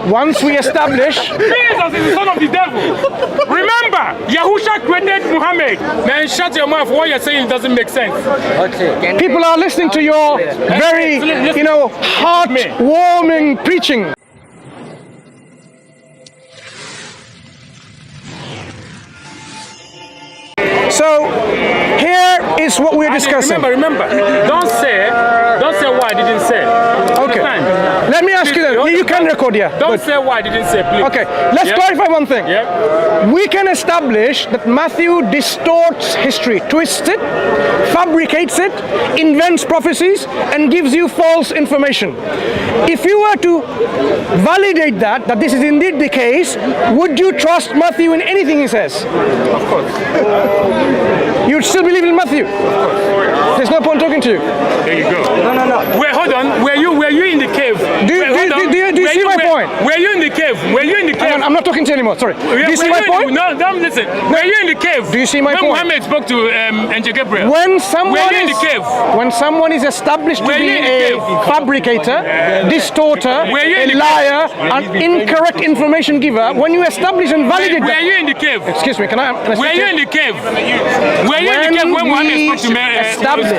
once we establish... Jesus is the son of the devil. Remember, Yahusha created Muhammad. Man, shut your mouth. What you're saying doesn't make sense. Okay. People are listening to your very, you know, heart-warming preaching. So, here is what we're discussing. Remember, don't say what I didn't say. Okay. Let me ask you that. You can record, yeah. Don't say what I didn't say, please. Okay, let's clarify one thing. Yeah. We can establish that Matthew distorts history, twists it, fabricates it, invents prophecies, and gives you false information. If you were to validate that this is indeed the case, would you trust Matthew in anything he says? Of course. You'd still believe in Matthew? Of course. There's no point talking to you. There you go. No. Wait, hold on. Were you in the cave? Do you see my point? Were you in the cave? Were you in the cave? I'm not talking to you anymore, sorry. Do you see my point? No, don't listen. Were you in the cave? Do you see my point? When Muhammad spoke to Angel Gabriel. When someone is established to be a fabricator, distorter, a liar, an incorrect information giver, when you establish and validate that... Were you in the cave? Excuse me, can I were you in the cave? Were you in the cave when Muhammad spoke to establish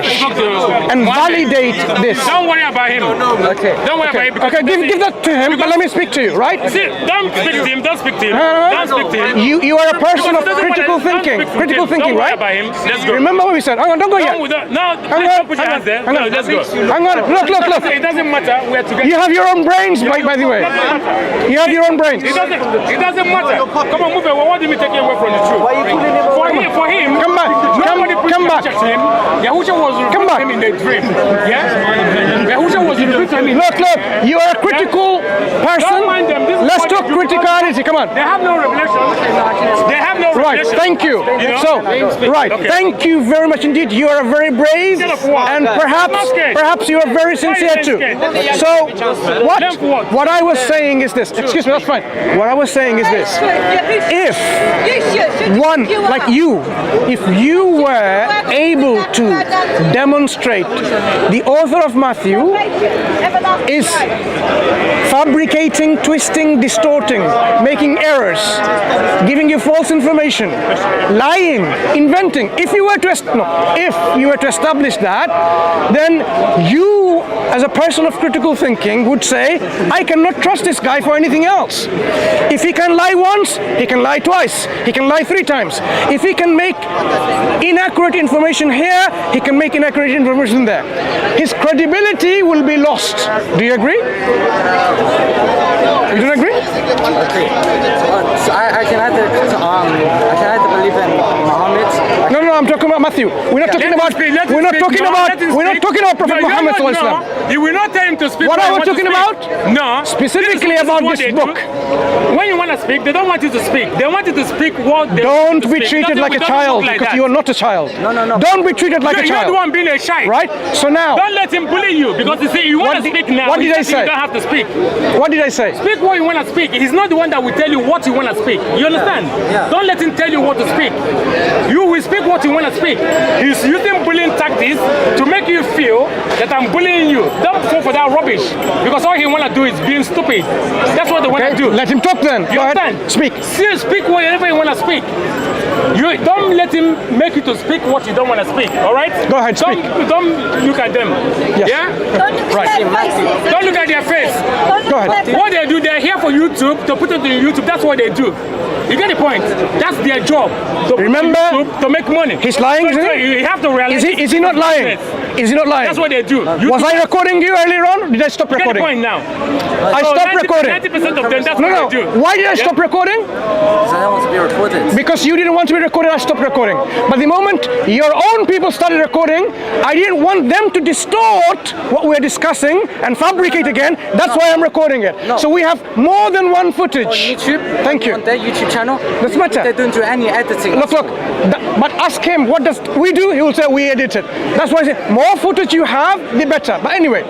and validate this? Don't worry about him. Okay. Don't worry about him. Okay, give that to him, but let me speak to you, right? See, don't speak to him. Don't speak to him. Don't speak to him. You are a person of critical thinking. Critical thinking, right? Don't worry about him. Let's go. Remember what we said. Hang on, don't go yet. No, don't put your hands there. No, let's go. Hang on, look. It doesn't matter. We're together. You have your own brains, by the way. You have your own brains. It doesn't matter. Come on, move it. What did we take away from the truth? Why are you pulling him For him. Come back. Come back. Yahusha was revealed to him in a dream. Yeah? Yahusha was revealed to him in a dream. Look, you are a critical person. Let's talk criticality. Come on. They have no revelation. They have no revelation. Right, thank you. So, right, thank you very much indeed. You are very brave, and perhaps you are very sincere too. So, what I was saying is this. Excuse me, that's fine. What I was saying is this. If one, like you, if you were able to demonstrate the author of Matthew is fabricating, twisting, distorting, making errors, giving you false information, lying, inventing. If you were to establish that, then you, as a person of critical thinking, would say, I cannot trust this guy for anything else. If he can lie once, he can lie twice, he can lie 3 times. If he can make inaccurate information here, he can make inaccurate information there. His credibility will be lost. Do you agree? You don't agree? Okay. So I can either believe in Muhammad. No, I'm talking about Matthew. We're not talking about Prophet Muhammad. You will not tell him to speak. What are we talking about? No. Specifically about this book. When you want to speak, they don't want you to speak. They want you to speak what they don't be treated like a child, because you are not a child. No. Don't be treated like a child. You're the one being a child. Right? So now, don't let him bully you, because you see, you want to speak now. What did I say? You don't have to speak. What did I say? Speak what you want to speak. He's not the one that will tell you what you want to speak. You understand? Yeah. Don't let him tell you what to speak. You will speak what you want to speak. He's using bullying tactics to make you feel that I'm bullying you. Don't fall for that rubbish, because all he want to do is being stupid. That's what they want to do. Let him talk then. Go ahead. Speak. Speak whatever you want to speak. You don't let him make you to speak what you don't want to speak. All right? Go ahead. Speak. Don't look at them. Yes. Yeah. Don't look at their face. Go ahead. What they do, they're here for YouTube, to put it on YouTube. That's what they do. You get the point? That's their job. Remember, to make money. He's lying, isn't he? You have to realize. Is he not lying? Is he not lying? That's what they do. Was I recording you earlier on? Did I stop recording? Get the point now. I stopped recording. 90% of them, that's what they do. Why did I stop recording? Because I don't want to be recorded. Because you didn't want to be recorded, I stopped recording. But the moment your own people started recording, I didn't want them to distort what we're discussing and fabricate again. That's why I'm recording it. So we have more than one footage. On YouTube? Thank you. On their YouTube channel? That's better. They don't do any editing. Look. But ask him, what does we do? He will say, we edit it. That's why I say, more footage you have, the better. But anyway,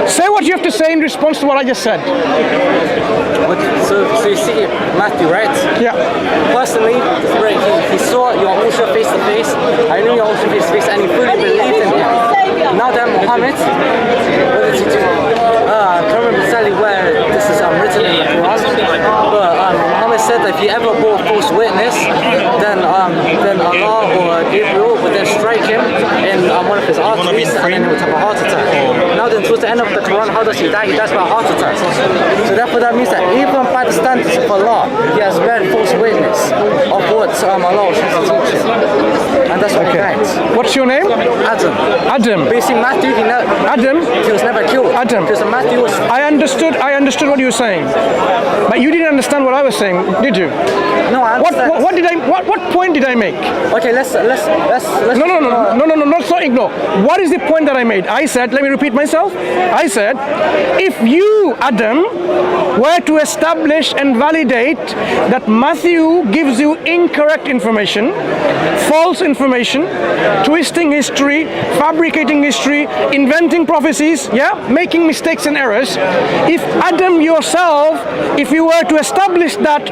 say what you have to say in response to what I just said. Okay, so you see Matthew, right? Yeah. Personally, he saw your Osha face to face. I knew your Osha face to face, and he fully believed in him. Now that Muhammad, what did he do? I can't remember exactly where this is written in the Quran. said that if he ever bore false witness, then Allah or Gabriel would then strike him in one of his arteries and then he would have a heart attack. Now then towards the end of the Quran, how does he die? He dies by a heart attack. So therefore that means that even by the standards of Allah, he has bear false witness of what Allah was trying to teach him. And that's what he died. What's your name? Adam. Adam. But you see, Matthew, Adam. he was never killed. Adam. Because Matthew was... I understood what you were saying, but you didn't understand what I was saying, did you? No, I understand. What point did I make? Okay, let's No, not ignore. What is the point that I made? I said, let me repeat myself. I said, if you, Adam, were to establish and validate that Matthew gives you incorrect information, false information, twisting history, fabricating history, inventing prophecies, making mistakes and errors, if Adam yourself, if you were to establish that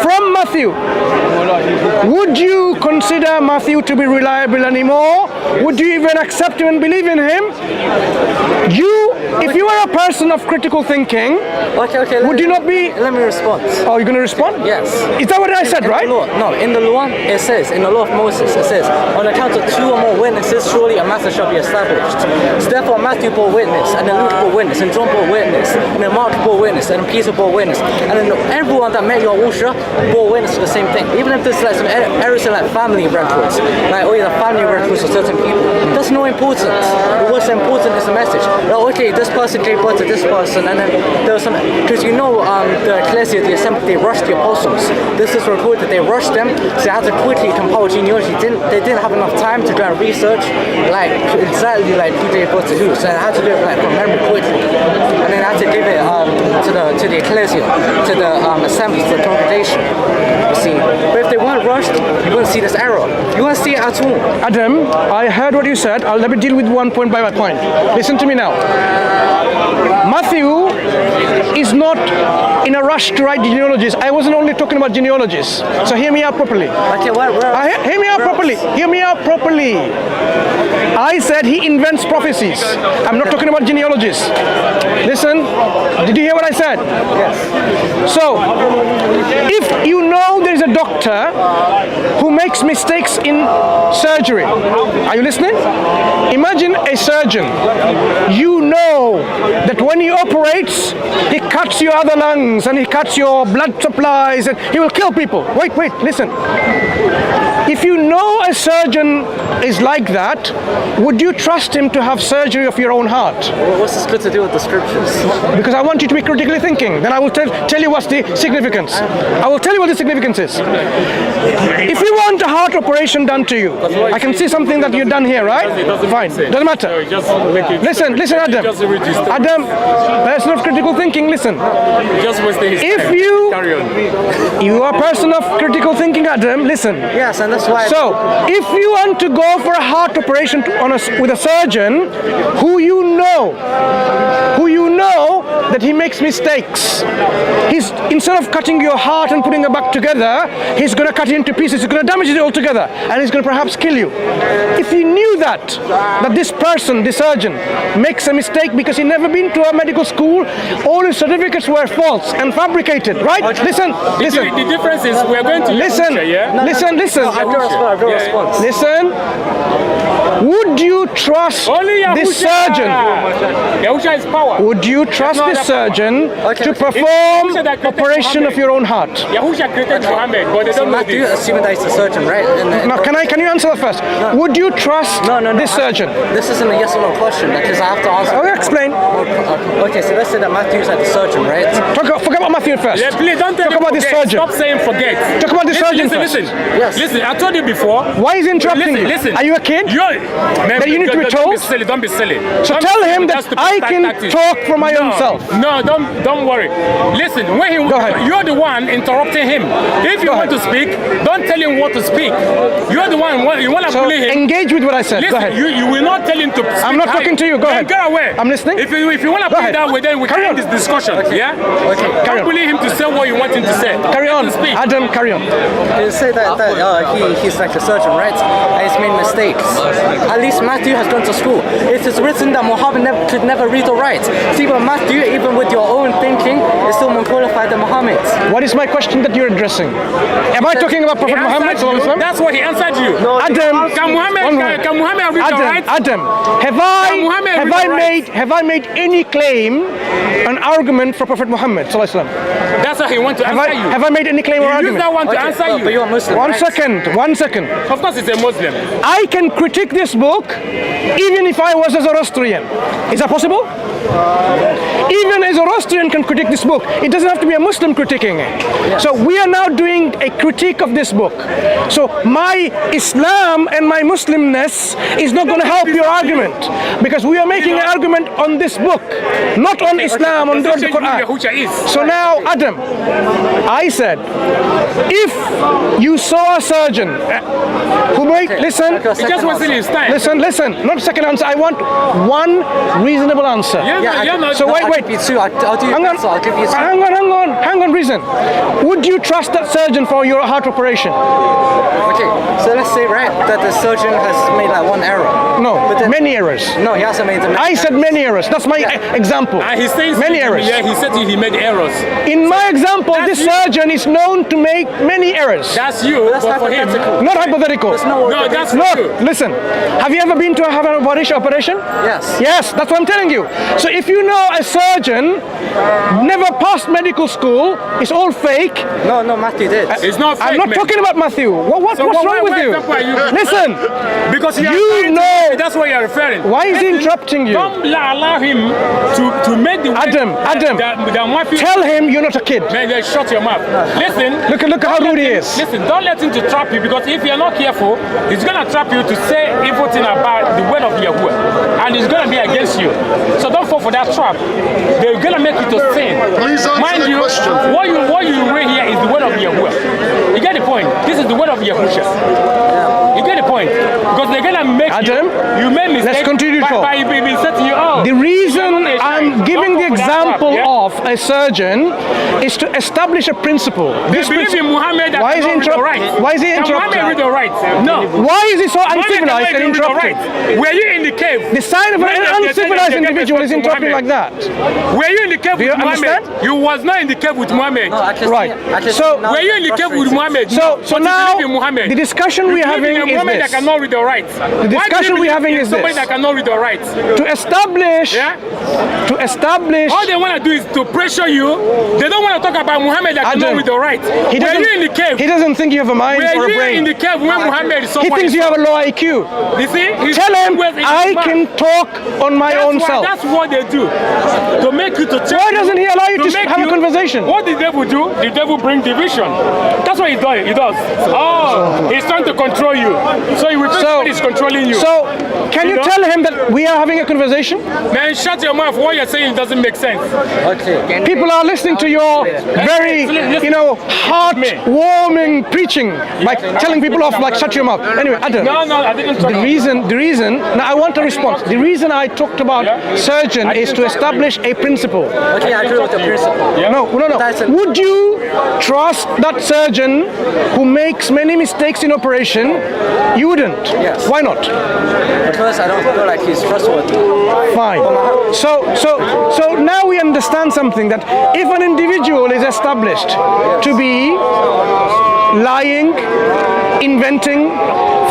from Matthew, would you consider Matthew to be reliable anymore? Would you even accept him and believe in him? If you are a person of critical thinking, would you not be... Let me respond. Oh, you're going to respond? Yes. Is that what I said, right? No, in the law, it says, in the law of Moses, it says, on account of 2 or more witnesses, surely a matter shall be established. So therefore, Matthew bore witness, and then Luke bore witness, and John bore witness, and then Mark bore witness, and then Peter bore witness, and then everyone that met Yahusha bore witness to the same thing. Even if there's like some errors in like family records, like the family records of certain people, that's no importance. What's important is the message. Like, okay, this person gave birth to this person, and then there was some, because the Ecclesia, the Assembly, they rushed the apostles. This is reported that they rushed them, so they had to quickly compile genealogy. They didn't have enough time to go and research like exactly like who gave birth to who, so they had to do it like from memory quickly, and then they had to give it to the Ecclesia, to the Assembly, to the congregation. You see, but if they weren't rushed, you wouldn't see this error. You wouldn't see it at all. Adam, I heard what you said. Let me deal with one point by one point. Listen to me now. Matthew is not in a rush to write genealogies. I wasn't only talking about genealogies. So hear me out properly. Okay, Hear me out properly. Hear me out properly. I said he invents prophecies. I'm not talking about genealogies. Listen, did you hear what I said? Yes. So, if you know there's a doctor who makes mistakes in surgery, are you listening? Imagine a surgeon. You know that when he operates, he cuts your other lungs and he cuts your blood supplies and he will kill people. Wait, listen. If you know a surgeon is like that, would you trust him to have surgery of your own heart? Well, what's this got to do with the scriptures? Because I want you to be critically thinking. Then I will tell you what's the significance. I will tell you what the significance is. If you want a heart operation done to you, I can see something that you've done here, right? Fine. Doesn't matter. Listen, Adam. Adam, person of critical thinking, listen. If you are a person of critical thinking, Adam, listen. Yes, and that's why. So, if you want to go for a heart operation with a surgeon who you know that he makes mistakes, instead of cutting your heart and putting it back together, he's going to cut it into pieces, he's going to damage it altogether, and he's going to perhaps kill you. If you knew that this person, the surgeon, makes a mistake because he never been to a medical school, all his certificates were false and fabricated, right? Listen. The difference is we're going to listen. Listen. Listen. Would you trust this surgeon? Yahusha is power. Would you trust this surgeon to perform operation of your own heart? Yahusha created Muhammad, but they don't know Matthew, this. assuming that he's a surgeon, right? Now, can you answer that first? No. Would you trust this surgeon? This isn't a yes or no question, because I have to answer. Okay, explain. Okay, so let's say that Matthew's like the surgeon, right? Forget about Matthew first. Yeah, please don't talk about this surgeon. Stop saying forget. Talk about this surgeon first. Listen. Yes. Listen, I told you before. Why is he interrupting you? Listen. Are you a kid? That you need to be told? Don't be silly. So tell him that I can talk for my own self. No, don't worry. Listen, Go ahead. You're the one interrupting him. If you want to speak, don't tell him what to speak. You're the one, you want to bully him. Engage with what I said. Listen, Go ahead. You will not tell him to speak. I'm not talking to you. Go ahead. Get away. I'm listening. If you want to put it that way, then we can end this discussion. Yeah? Okay. Don't bully him to say what you want him to say. Carry on. Adam, carry on. You say that he's like a surgeon, right? And he's made mistakes. At least Matthew has gone to school. It is written that Muhammad could never read or write. See, but Matthew, even with your own thinking, is still more qualified than Muhammad. What is my question that you're addressing? Am I talking about Prophet Muhammad? That's what he answered you. Adam, Can Muhammad read the right? Adam, have I made any claim, an argument for Prophet Muhammad? That's how he wants to answer you. Have I made any claim or Use argument? that one to answer you. But you're a Muslim. One second. Of course, he's a Muslim. I can critique this book even if I was a Zoroastrian. Is that possible? Even a Zoroastrian can critique this book. It doesn't have to be a Muslim critiquing it. Yes. So we are now doing a critique of this book. So my Islam and my Muslimness is not going to help your argument, because we are making an argument on this book, not on Islam, on the Quran. So now, Adam, I said, if you saw a surgeon who made, listen, He just wasn't his time. listen, not second answer. I want one reasonable answer. So wait. I'll give you two. I'll do Hang on, so I'll give you two. hang on, reason. Would you trust that surgeon for your heart operation? Okay, so let's say, right, that the surgeon has made like one error. No, But then, many errors. No, he hasn't made I said many errors. That's my example. He's saying many errors. Yeah, he said he made errors. In my example, That's this you. surgeon is known to make many errors. That's you. That's but for him, hypothetical. Not hypothetical. There's no No, that's No, for you. listen. Have you ever been to have an operation? Yes. Yes, that's what I'm telling you. So if you know a surgeon never passed medical school, it's all fake. No, Matthew did. It's not fake, I'm not man. talking about Matthew. What's So wrong with you? Listen, Because you know. that's what you're referring. Why is he interrupting you? Don't allow him to make the Adam, that Matthew. Tell him you're not a kid. Man, just shut your mouth. Listen. Look at how rude he is. Listen, don't let him to trap you, because if you're not careful, he's gonna trap you to say evil thing about the word of Yahweh, and it's gonna be against you. So don't fall for that trap. They're gonna make you to sin. Please answer Mind the you, question. what you read here is the word of Yahweh. You get the point. This is the word of Yahusha. You get the point, because they're gonna make Adam, you make mistakes. let's continue to talk. by setting you out. The reason I'm giving the example of. of a surgeon is to establish a principle. They believe in Muhammad that Why is he cannot read or write. interrupting? Why is he Can Muhammad read interrupting? or write? No. Why is he so Muhammad uncivilized cannot and read or interrupting? write. Were you in the cave? The sign of an When they uncivilized gave individual is respect to interrupting like Muhammad. that. Were you in the cave Do you with Muhammad? understand? You was not in the cave with Muhammad. No, I can Right. see, I can So, see now Were you in the you're cave with frustrated. Muhammad? So But you now believe in Muhammad. the discussion we're You believe having in a is woman that this. cannot read or write. The discussion we're having is somebody this. that cannot read or write. To establish, Yeah? All they want to do is to pressure you. They don't want to talk about Muhammad that cannot Adam, read or write. he Were doesn't, you in the cave? he doesn't think you have a mind Were or a you brain. in the cave when Muhammad is He someone? thinks you have a low IQ. You see? He's Tell him always in his I mouth. can talk on my own self. That's what they do. To make you to check. Why doesn't he allow you to make have a conversation? What the devil do? The devil bring division. That's what he does. Oh, he's trying to control you. So he will think So- he's controlling you. So, can you know? tell him that we are having a conversation? Man, shut your mouth. What you're saying doesn't make sense. Okay. People are listening to your very, heart-warming preaching by telling people off like shut your mouth. Anyway, Adam. No, I didn't talk. The reason, now I want a response. The reason I talked about surgeon is to establish a principle. Okay, I agree with the principle. No. That's a- Would you trust that surgeon who makes many mistakes in operation? You wouldn't. Yes. Why not? Because I don't feel like he's trustworthy. Fine. So now we understand something, that if an individual is established to be lying, inventing,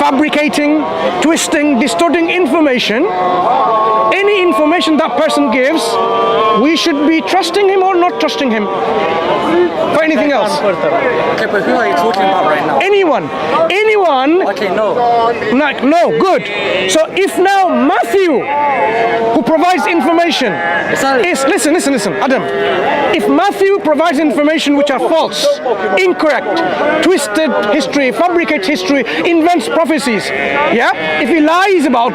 fabricating, twisting, distorting information, any information that person gives, we should be trusting him or not trusting him for anything else. Okay, but who are you talking about right now? Anyone. Okay, no. No, good. So if now Matthew, who provides information, is listen, Adam. If Matthew provides information which are false, incorrect, twisted history, fabricates history, invents prophecies, if he lies about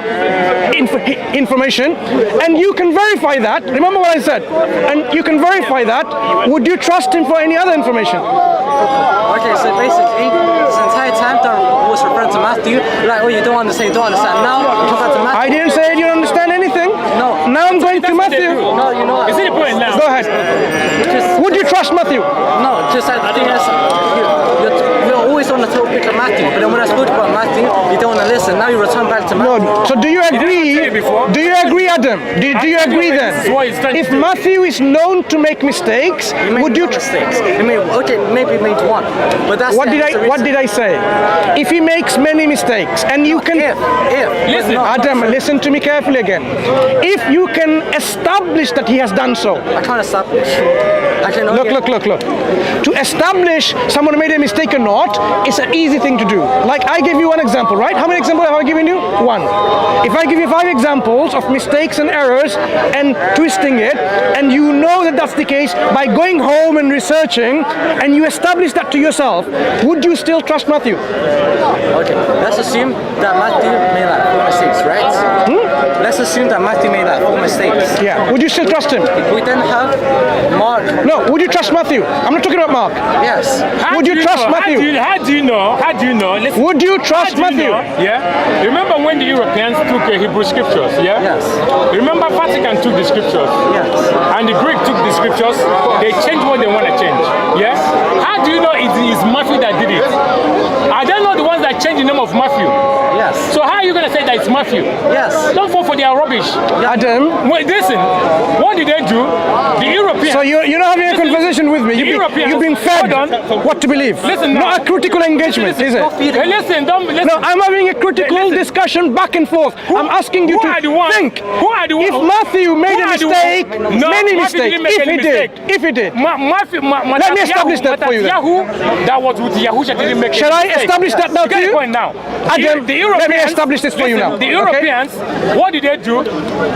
information, and you can verify that, remember what I said, and you can verify that, would you trust him for any other information? Okay, so basically, this entire time that was referring to Matthew, like, oh, you don't understand. Now, you refer to Matthew. I didn't say you don't understand anything. No. Now I'm going to Matthew. No, you know what? Is it the point now? Go ahead. Would you trust Matthew? No, just like the thing is, you're always on the topic of Matthew, but then when I spoke about Matthew, you don't want to listen. Now you return back to Matthew. No. So do you agree? say it before. Do you agree, Adam? Adam, do you agree then? This is what he's trying to If do. Matthew is known to make mistakes, He made would you? mistakes? Maybe he made one, but that's What did I say? If he makes many mistakes, and you can, Listen, Adam, listen to me carefully again. If you can establish that he has done so, I can't establish. I can only look. To establish someone made a mistake or not is an easy thing to do. Like I gave you one example, right? How many examples have I given you? One. If I give you 5 examples of mistakes and errors and twisting it, and you know that that's the case by going home and researching, and you establish that to yourself, would you still trust Matthew? Okay, let's assume that Matthew made like 4 mistakes, right? Let's assume that Matthew made like 4 mistakes. Yeah. Would you still trust him? We then have Mark. No. Would you trust Matthew? I'm not talking about Mark. Yes. Would you trust Matthew? How do you know? Listen, Would you trust how do you Matthew? know? Yeah. Remember when the Europeans took Hebrew scriptures? Yeah. Yes. Remember Vatican took the scriptures. Yes. And the Greek took the scriptures. They changed what they want to change. Yeah. How do you know it is Matthew that did it? Are they not the ones that changed the name of Matthew? Yes. So how are you going to say that it's Matthew? Yes. Don't fall for their rubbish. Adam. Wait, listen. What did they do? The Europeans. So you're not having a conversation with me. You've been fed Hold on. what to believe. Listen now. Not a critical engagement, is it? Hey, listen. Listen. No, I'm having a critical discussion back and forth. I'm asking you who are the to ones- think. Who are the If ones- Matthew made who a are the mistake, ones- No, many Matthew mistakes, didn't make if any he did, mistake. if he did. Let me establish that for you then. Yahoo, that was with Yahusha didn't make Shall any I mistake. establish that now You to get the you? point now. Adam, The let me Europeans- establish this for you listen, now. The okay? Europeans, what did they do?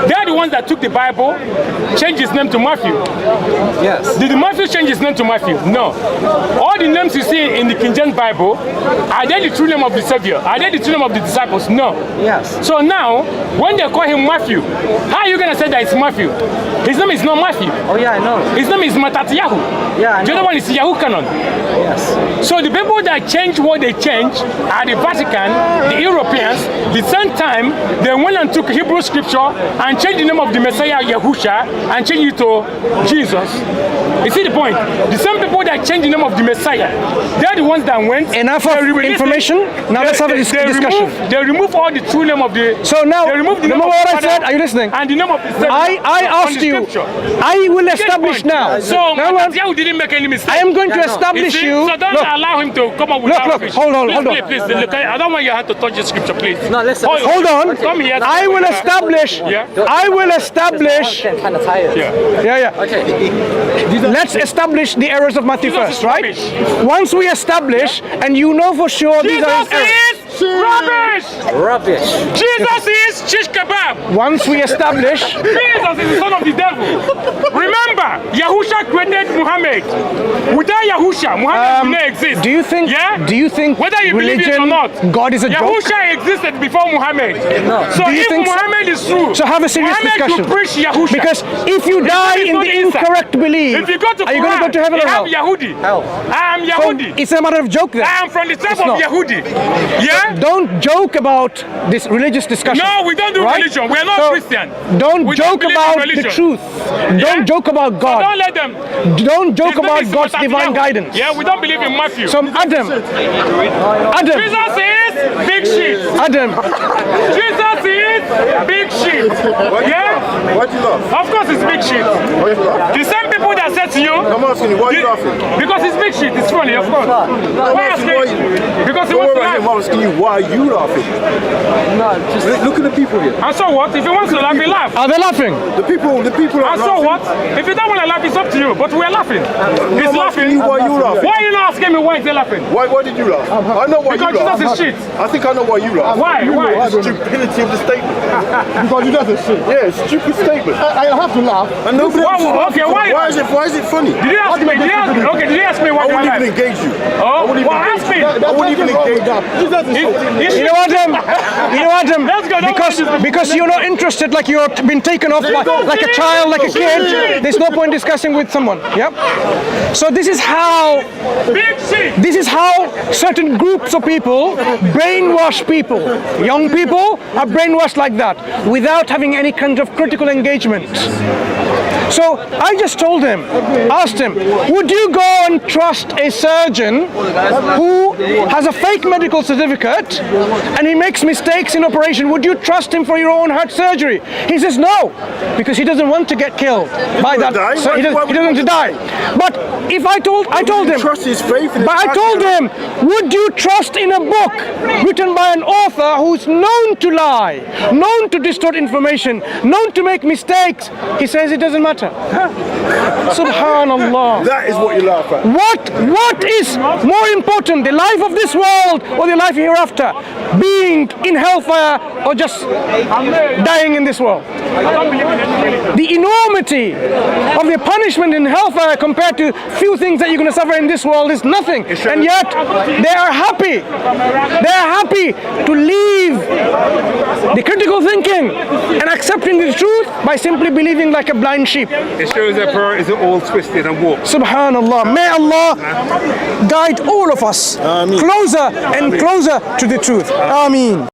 They're the ones that took the Bible, changed his name to Matthew. Yes. Did Matthew change his name to Matthew? No. All the names you see in the King James Bible, are they the true name of the Savior? Are they the true name of the disciples? No. Yes. So now, when they call him Matthew, how are you going to say that it's Matthew? His name is not Matthew. Oh yeah, I know. His name is Matatiyahu. Yeah, I The know. other one is Yahoo Canon. Yes. So the people that change what they change are the Vatican, the Europeans. The same time, they went and took Hebrew scripture and changed the name of the Messiah Yahusha and changed it to Jesus. You see the point? The same people that changed the name of the Messiah, they're the ones that went. Enough of information. Now let's have a discussion. They remove all the true name of the. So now, they remove the name remember of what the I said? Father Are you listening? And the name of the Savior I on asked the you. scripture. I will Get the establish point. now. So Now, Matatiyahu didn't make any mistake. I am going to Yeah, no. establish See? you. So don't Look, allow him to come up with that Look, rubbish. hold on. Please, look, I don't want your hand to touch the scripture, please. No, listen. hold on. Come here. I will establish. Yeah. I will establish. I'm kind of tired. Yeah. Yeah. Okay. Let's establish the errors of Matthew Jesus first, is right? rubbish. Once we establish, and you know for sure these are his errors. Jesus is rubbish. Rubbish. Jesus is shish kebab. Once we establish, Jesus is the son of the devil. Remember, Yahusha created Muhammad. Without Yahusha, Muhammad would not exist. do you think? Yeah? Do you think Whether you believe it or religion, not, God is a joke? Yahusha existed before Muhammad. No. So Do you if think so? Muhammad is true, So have a serious Muhammad discussion. should preach Yahusha. Because if you die is in not the the answer. incorrect belief, If you go to are you going to go to heaven or hell? I am Yahudi. Hell. I am So Yahudi. it's a matter of joke then. I am from the tribe It's of not. Yahudi. Yeah? Don't joke about this religious discussion. No, we don't do right? religion. We are not So Christian. Don't We joke don't believe in about the religion. truth. Don't joke about So God. don't let them. Don't joke His name about is God's divine Matatiyahu. guidance. Yeah, we don't believe in Matthew. So Adam, Jesus is big shit. Adam, Jesus is big shit. Yeah? Why do you laugh? Of course it's big shit. Why you laugh? The same people that said to you. I'm asking you, why are you laughing? Because it's big shit. It's funny, of course. Why asking asking? why you- Because he Don't wants worry to about him, laugh. I'm asking you, why are you laughing? No, just Look at the people here. And so what? If he wants to laugh, he laugh. are they laughing? The people are And so laughing. what? If you don't want to laugh, it's up to you. But we're laughing. He's I'm asking laughing. you, why are you laughing? Why are you not asking me why is he laughing? Why did you laugh? I know why Because you laugh. Jesus is shit. I think I know why you laugh. Why? Why? The stupidity of the statement. Because you does a shit. Yeah, stupid statement. I have to laugh. And nobody else is Why- laughing okay, for why- it. Why is it funny? Did you ask me? Did you ask me I why do I wouldn't even like? engage you. Oh, wouldn't well, even ask me. I wouldn't even engage you. Jesus is shit. You know what, Adam? Let's go. Because you're not interested, like you're been taken off by, like a child, like a kid. There's no point discussing with someone. Yep. So this is how Big shit. certain groups of people brainwash people. Young people are brainwashed like that without having any kind of critical engagement. So I just told him, asked him, would you go and trust a surgeon who has a fake medical certificate and he makes mistakes in operation, would you trust him for your own heart surgery? He says no, because he doesn't want to get killed by that. die. So he doesn't want to die. But if I told him, Trust his faith in his but I told him, would you trust in a book written by an author who's known to lie, known to distort information, known to make mistakes? He says it doesn't matter. Subhanallah. That is what you laugh at. What is more important, the life of this world or the life hereafter? Being in hellfire or just dying in this world? The enormity of the punishment in hellfire compared to few things that you're going to suffer in this world is nothing. And yet they are happy. They are happy to leave the critical thinking and accepting the truth by simply believing like a blind sheep. It shows their priorities are all twisted and warped. Subhanallah. May Allah guide all of us closer and closer to the truth. Ameen.